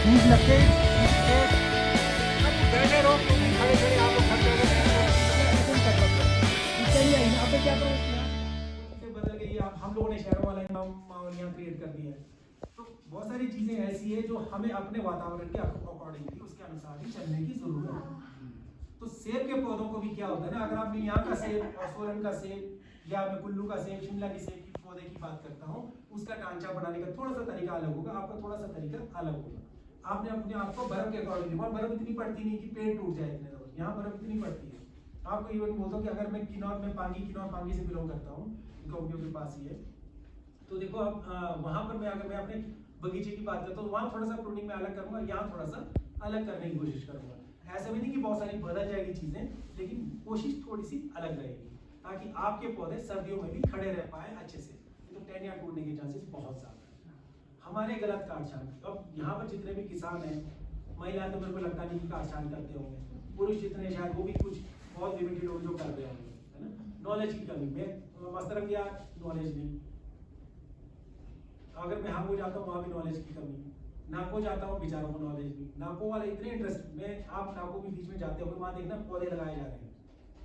धूप लग के बैठे रहो, खड़े खड़े आप लोग थक जाओगे, ऐसे नहीं कर सकते। चलिए यहाँ पे क्या करो, सबसे बदल गई है। हम लोगों ने शहरों वाला माहौल यहाँ क्रिएट कर दिया है। तो बहुत सारी चीजें ऐसी है जो हमें अपने वातावरण के अकॉर्डिंगली उसके अनुसार ही चलने की जरूरत है। तो सेब के पौधों को भी क्या होता है ना, अगर आप यहाँ का सेब और सोलन का सेब या मैं कुल्लू का सेब, शिमला की सेब की पौधे की बात करता हूँ, उसका ढांचा बनाने का थोड़ा सा तरीका अलग होगा, आपका थोड़ा सा तरीका अलग होगा। आपने अपने आप को बर्फ के अकॉर्डिंग, वहाँ बर्फ इतनी पड़ती नहीं कि पेड़ टूट जाए इतने ज्यादा, यहाँ बर्फ इतनी पड़ती है। आपको इवन बोलता हूँ कि अगर मैं किन्नौर में पांगी से बिलोंग करता हूँ, गोमियों के पास ही है, तो देखो अब वहां पर मैं अगर मैं अपने बगीचे की बात करता हूँ, वहां थोड़ा सा प्रूनिंग में अलग करूंगा, यहाँ थोड़ा सा अलग करने की कोशिश करूंगा। ऐसा भी नहीं कि बहुत सारी बदल जाएगी चीजें, लेकिन कोशिश थोड़ी सी अलग रहेगी ताकि आपके पौधे सर्दियों में भी खड़े रह पाए अच्छे से। तो टहनियाँ टूटने के चांसेस बहुत ज्यादा है। हमारे गलत काट छांट, अब यहाँ पर जितने भी किसान हैं, महिलाएं तो मेरे को लगता नहीं कि काट छांट करते होंगे, पुरुष जितने शायद वो भी कुछ बहुत लिमिटेड लोग जो कर रहे होंगे, है ना। नॉलेज की कमी में मसरफ या नॉलेज नहीं, अगर मैं हाँ हो जाता हूँ वहाँ भी नॉलेज की कमी, नाको जाता हूँ बेचारों को नॉलेज नहीं, नाको वाले इतने इंटरेस्ट में, आप नाको के बीच में जाते हो वहाँ देखना पौधे लगाए जा रहे हैं,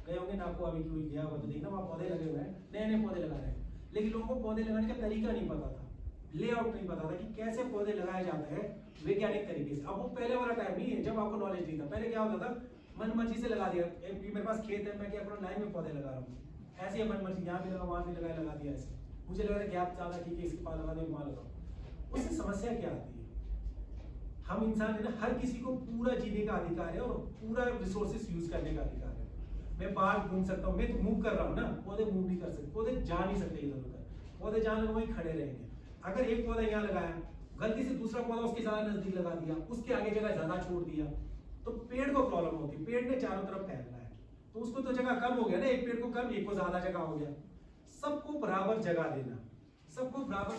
गए होंगे नाको अभी कोई गया होगा तो देखना वहाँ पौधे लगे हुए हैं, नए नए पौधे लगा रहे हैं, लेकिन लोगों को पौधे लगाने का तरीका नहीं पता था, लेआउट नहीं पता था कि कैसे पौधे लगाए जाते हैं वैज्ञानिक तरीके से। अब वो पहले वाला टाइम नहीं है जब आपको नॉलेज नहीं था। पहले क्या होता था, मन मर्जी से लगा दिया, मेरे पास खेत है, मैं क्या करूँ लाइन में पौधे लगा रहा हूँ, ऐसे मन मर्जी, यहाँ भी लगा वहाँ भी लगा दिया ऐसे, मुझे लग रहा है गैप ज्यादा ठीक है, इसके पास लगा दे वहाँ लगाओ। उससे समस्या क्या आती है, हम इंसान है ना, हर किसी को पूरा जीने का अधिकार है और पूरा रिसोर्सेस यूज करने का अधिकार है। मैं बाहर घूम सकता हूँ, मैं तो मूव कर रहा हूँ ना, पौधे मूव नहीं कर सकते, पौधे जा नहीं सकते इधर उधर, पौधे जहाँ लगे वहीं खड़े रहेंगे। अगर एक पौधा यहाँ लगाया, गलती से दूसरा पौधा उसके ज्यादा नजदीक लगा दिया, उसके आगे जगह ज्यादा छोड़ दिया, तो पेड़ को प्रॉब्लम होती है। पेड़ ने चारों तरफ फैलना है, तो उसको तो जगह कम हो गया ना, एक पेड़ को कम, एक को ज्यादा जगह हो गया। सबको बराबर जगह देना, सबको बराबर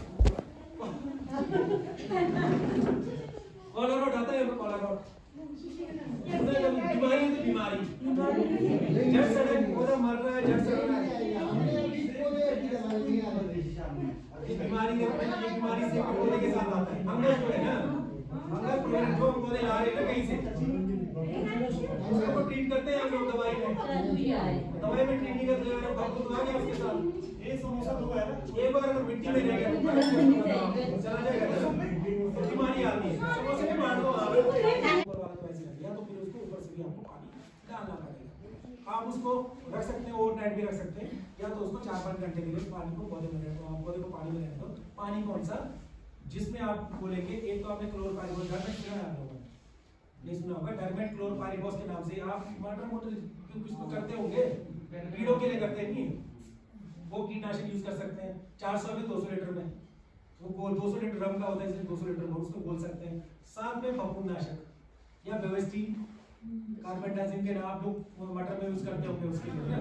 कॉलर उठाता है, कॉलर बीमारी है तो बीमारी, जड़ सड़क पौधा मर रहा है, जड़ सड़क बीमारी है, बीमारी से पौधे के साथ आता है। फंगस जो है ना, फंगस जो पौधे ला रहे हैं कहीं से, उसको ट्रीट करते हैं हम लोग दवाई में ट्रीट नहीं करते हैं, तो आ गया उसके साथ। ये समोसा तो है ना, एक बार अगर मिट्टी में रह गया तो चला जाएगा, बीमारी आती है। समोसे में मार दो आप, ऊपर वाला तो ऐसे लग गया, तो फिर उसको ऊपर से भी आपको पानी डालना पड़ेगा। आप उसको रख सकते हैं, ओवरनाइट भी रख सकते हैं, या तो उसको 4-5 घंटे के लिए पानी को पौधे को पानी में रहने दो। पानी कौन सा, जिसमें आप बोलेंगे, एक तो आपने क्लोरोपाइरिफॉस डरमेट सुना है, आप लोगों ने नहीं सुना होगा, डरमेट क्लोरोपाइरिफॉस के नाम से आप टमाटर मोटर कुछ तो करते होंगे, कीड़ों के लिए करते नहीं, वो कीटनाशक यूज कर सकते हैं। 400 में 200 लीटर में, वो 200 लीटर ड्रम का होता है, इसलिए 200 लीटर में उसको बोल सकते हैं। साथ में फफूंदनाशक या बेवेस्टीन, कार्बेंडाजिम के नाम आप लोग मटर में यूज करते होंगे, उसके लिए ना,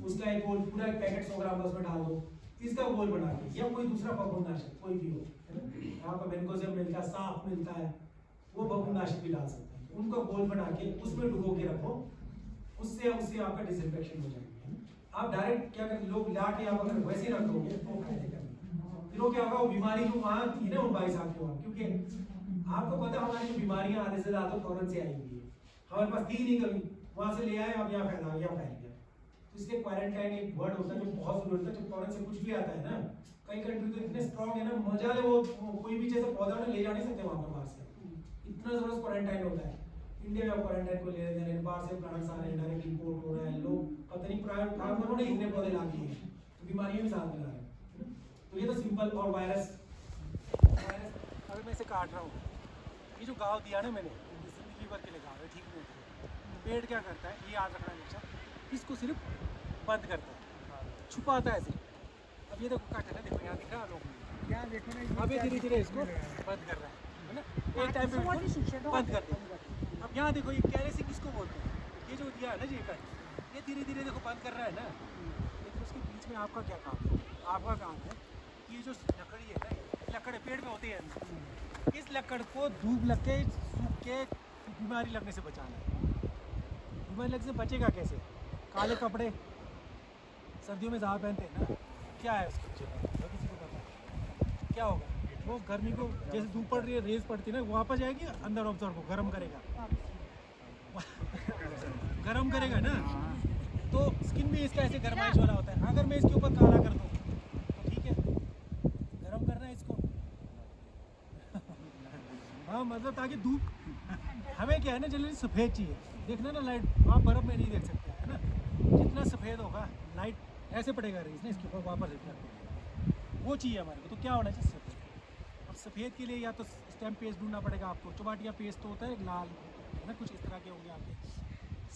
उसका एक गोल पूरा एक पैकेट 100 ग्राम उसमें डाल दो, इसका गोल बना के, या कोई दूसरा फफूंदनाशक कोई भी हो, है ना, यहाँ पर बेंकोजेब मिलता है, साफ मिलता है, वो फफूंदनाशक भी डाल सकते हैं। उनका गोल बना के उसमें डुबो के रखो, उससे आपका डिसइंफेक्शन हो जाएगा। आप डायरेक्ट क्या करते, लोग ला के आप अगर वैसे रख दोगे तो फायदे का, फिर वो क्या होगा, वो बीमारी जो वहाँ थी ना 22 साल के वहाँ, क्योंकि आपको पता हमारी जो बीमारियां आधे से ज्यादा फौरन से आई हुई है, हमारे पास थी नहीं कभी, वहां से ले आए, अब यहाँ फैला गया, फैल गया। तो इसलिए क्वारंटाइन एक वर्ड होता है जो बहुत जरूरी होता है, जब फौरन से कुछ भी आता है ना, कई कंट्री तो इतने स्ट्रॉन्ग है ना, मजा ले, वो कोई भी जैसे पौधा ना ले जा नहीं सकते वहां पर बाहर से, इतना जबरदस्त क्वारंटाइन होता है। इंडिया में क्वारंटाइन को ले रहे हैं, बाहर से प्लांट्स आ रहे हैं, डायरेक्ट इंपोर्ट हो रहा है, लोग पता नहीं प्राइवेट फार्मरों ने इतने पौधे ला दिए, तो बीमारियां भी साथ में ला रहे हैं। तो ये तो सिंपल। और वायरस अगर मैं इसे काट रहा हूँ, ये जो गाँव दिया ना मैंने, लीवर के लिए गाँव है, ठीक नहीं है। पेड़ क्या करता है, ये याद रखना हमेशा, इसको सिर्फ बंद करता है, छुपाता है सिर्फ। अब ये देखो काट है ना, देखो यहाँ दिख रहा है लोग, यहाँ देखो ना, अब ये धीरे धीरे इसको बंद कर रहा है ना, एक टाइम पे बंद कर दें। अब यहाँ देखो, ये कैरेसिंग किसको बोलते हैं, ये जो दिया है ना जी कट, ये धीरे धीरे देखो बंद कर रहा है ना, लेकिन उसके बीच में आपका क्या काम है, आपका काम है ये जो लकड़ी है ना, लकड़ पेड़ में होती है, इस लकड़ को धूप लग के सूख के बीमारी लगने से बचाना है। बीमारी लगने से बचेगा कैसे, काले कपड़े सर्दियों में ज़्यादा पहनते हैं ना, क्या है उसके पीछे, किसी को पता है क्या होगा, वो गर्मी को जैसे धूप पड़ रही है, रेज पड़ती है ना, वापस जाएगी अंदर ऑब्जर्व को गर्म करेगा। गर्म करेगा ना, तो स्किन भी इसका ऐसे गर्माइश वाला होता है। अगर मैं इसके ऊपर काला कर दूँ तो ठीक है, गर्म करना है इसको। हाँ मतलब ताकि धूप, हमें क्या है ना, जनरली सफ़ेद चाहिए देखना ना, लाइट आप बर्फ़ में नहीं देख सकते है ना, जितना सफ़ेद होगा लाइट ऐसे पड़ेगा रेस ना इसके ऊपर वापस इतना, वो चाहिए हमारे को। तो क्या होना चाहिए, सफ़ेद। अब सफ़ेद के लिए या तो स्टैम्प पेस्ट ढूंढना पड़ेगा आपको, चौबाटिया पेस्ट तो होता है लाल है ना, कुछ इस तरह के होंगे आपके।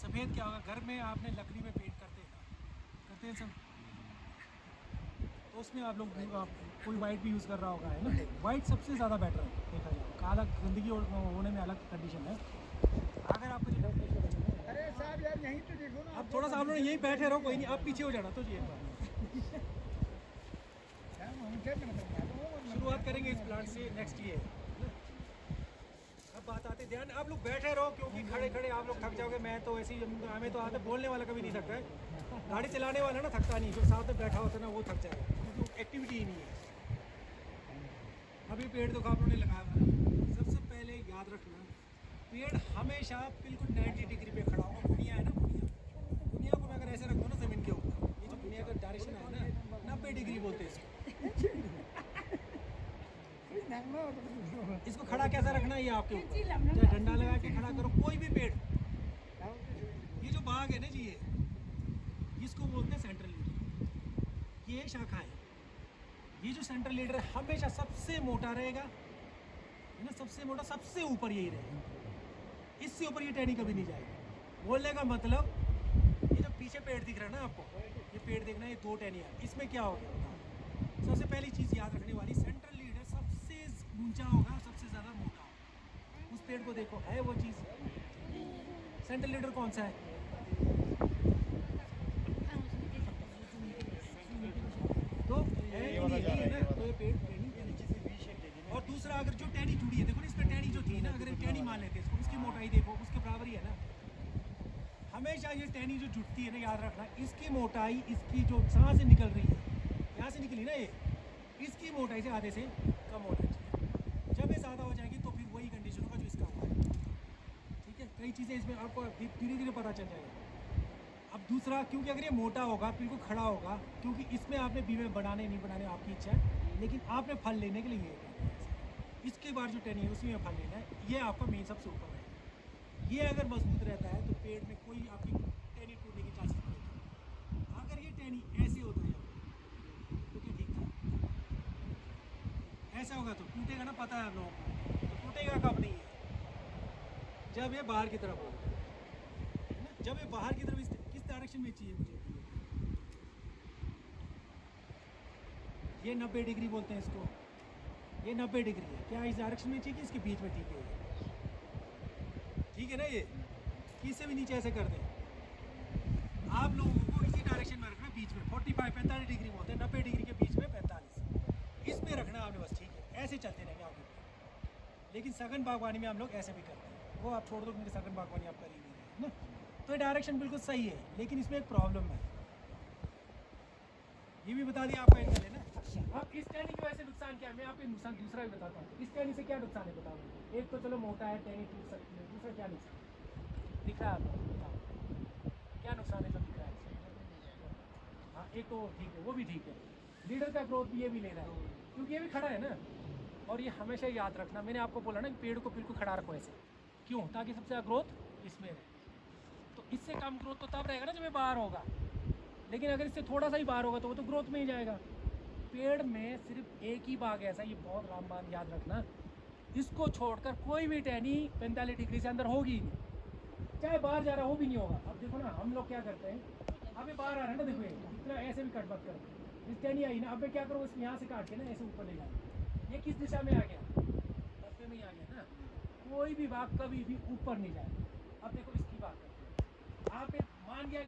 सफ़ेद क्या होगा, घर में आपने लकड़ी में पेंट करते हैं सब, तो उसमें आप लोग कोई वाइट भी यूज़ कर रहा होगा है ना, वाइट सबसे ज़्यादा बेटर है देखा जाए। काला गंदगी होने में अलग कंडीशन है। अगर आपको अरे साहब यार यहीं तो देखो ना, अब थोड़ा सा आप लोग यहीं बैठे रहो, कोई नहीं, आप पीछे हो जाना तो ये शुरुआत करेंगे इस प्लांट से नेक्स्ट ईयर। अब बात आती, ध्यान आप लोग बैठे रहो, क्योंकि खड़े खड़े आप लोग थक जाओगे। मैं तो ऐसे ही, हमें तो आते बोलने वाला कभी नहीं थकता है, गाड़ी चलाने वाला ना थकता नहीं, जो साथ में बैठा होता है ना वो थक जाएगा, क्योंकि एक्टिविटी ही नहीं है। अभी पेड़ तो आप लोगों ने लगाया हुआ है। सबसे पहले याद रखना, पेड़ हमेशा बिल्कुल 90 डिग्री पे खड़ा होगा। बुनिया है ना, बुनिया को मैं अगर ऐसे रख दूँ ना ज़मीन के ऊपर, ये जो बुनिया का डायरेक्शन है ना, 90 डिग्री बोलते हैं इसको। इसको खड़ा कैसा रखना है ये आपके ऊपर, चाहे डंडा लगा के खड़ा करो कोई भी पेड़। ये जो बाग है ना जी, ये इसको बोलते हैं सेंट्रल लीडर। ये शाखा है, ये जो सेंट्रल लीडर है हमेशा सबसे मोटा रहेगा है ना, सबसे मोटा सबसे ऊपर यही रहेगा, इससे ऊपर ये टहनी कभी नहीं जाएगी। बोलने का मतलब, ये जो पीछे पेड़ दिख रहा है ना आपको, ये पेड़ देखना, ये 2 टहनियाँ, इसमें क्या हो गया। सबसे पहली चीज़ याद रखने वाली, सेंट्रल लीडर सबसे ऊंचा होगा, सबसे ज़्यादा मोटा होगा। उस पेड़ को देखो, है वो चीज़। सेंट्रल लीडर कौन सा है, तो है ना, तो ये पेड़ टहनी। और दूसरा, अगर जो टहनी जुड़ी है, देखो ना इसमें टहनी जो थी ना, अगर टहनी मान लेते इसको, इसकी मोटाई देखो उसके बराबर ही है ना। हमेशा ये टहनी जो जुटती है ना, याद रखना, इसकी मोटाई, इसकी जो सांस से निकल रही है, यहाँ से निकली ना ये, इसकी मोटाई से आधे से कम होना चाहिए। जब ये ज़्यादा हो जाएगी तो फिर वही कंडीशन होगा जो इसका हुआ है। ठीक है, कई चीज़ें इसमें आपको धीरे धीरे पता चल जाएगा। अब दूसरा, क्योंकि अगर ये मोटा होगा, बिल्कुल खड़ा होगा, क्योंकि इसमें आपने बीवे बनाने नहीं बनाने आपकी इच्छा है, लेकिन आपने फल लेने के लिए ये करना है। इसके बाद जो टहनी है उसी में फल लेना है, ये आपका मेन सबसे ऊपर है। ये अगर मजबूत रहता है तो पेड़ में कोई आपकी टहनी टूटने की चांसेस नहीं होती। अगर ये टहनी ऐसे होता है तो क्या ठीक था, ऐसा होगा तो टूटेगा ना, पता है आप लोगों को, तो टूटेगा कब नहीं है, जब ये बाहर की तरफ होगा, है ना। जब ये बाहर की तरफ किस डायरेक्शन में चाहिए मुझे, ये 90 डिग्री बोलते हैं इसको, ये 90 डिग्री है। क्या इस डायरेक्शन में चाहिए कि इसके बीच में ठीक है, ठीक है ना, ये कि इससे भी नीचे ऐसे कर दें। आप लोगों को इसी डायरेक्शन में रखना, बीच में 45-45 डिग्री बोलते हैं, 90 डिग्री के बीच में 45, इसमें रखना आपने बस, ठीक है। ऐसे चलते रहेंगे आगे, लेकिन सघन बागवानी में हम लोग ऐसे भी करते हैं, वो आप छोड़ दो क्योंकि सघन बागवानी आप कर ही नहीं रहे ना। तो ये डायरेक्शन बिल्कुल सही है, लेकिन इसमें एक प्रॉब्लम है, ये भी बता दिया आपका एंगल है ना। अब इस टहनी की वजह से नुकसान क्या है, मैं आपको नुकसान दूसरा भी बताता हूँ। इस टहनी से क्या नुकसान है बताओ। एक तो चलो मोटा है, टहनी टूट सकती है, दूसरा क्या नुकसान दिख रहा है आपको, बताओ क्या नुकसान है जो दिख रहा है। हाँ एक तो ठीक है, वो भी ठीक है, लीडर का ग्रोथ भी ये भी ले रहा है, क्योंकि ये भी खड़ा है ना। और ये हमेशा याद रखना, मैंने आपको बोला ना कि पेड़ को बिल्कुल खड़ा रखो ऐसे, क्यों, ताकि सबसे ज़्यादा ग्रोथ इसमें रहे। तो इससे कम ग्रोथ तो तब रहेगा ना जब ये बाहर होगा, लेकिन अगर इससे थोड़ा सा ही बाहर होगा तो वो तो ग्रोथ में ही जाएगा। पेड़ में सिर्फ एक ही बाग ऐसा, ये बहुत रामबान याद रखना, इसको छोड़कर कोई भी टहनी 45 डिग्री से अंदर होगी ही नहीं, चाहे बाहर जा रहा हो भी नहीं होगा। अब देखो ना हम लोग क्या करते हैं, अब ये बाहर आ रहा है ना, देखो ये इतना ऐसे भी कट मत करो, इस टहनी आई ना, अब मैं क्या करूँ, इसमें यहाँ से काट के ना ऐसे ऊपर ले जाऊँ, ये किस दिशा में आ गया, रास्ते में ही आ गया ना। कोई भी बाग कभी भी ऊपर नहीं जाएगा। अब देखो इसकी बात करते हैं, आप मान गया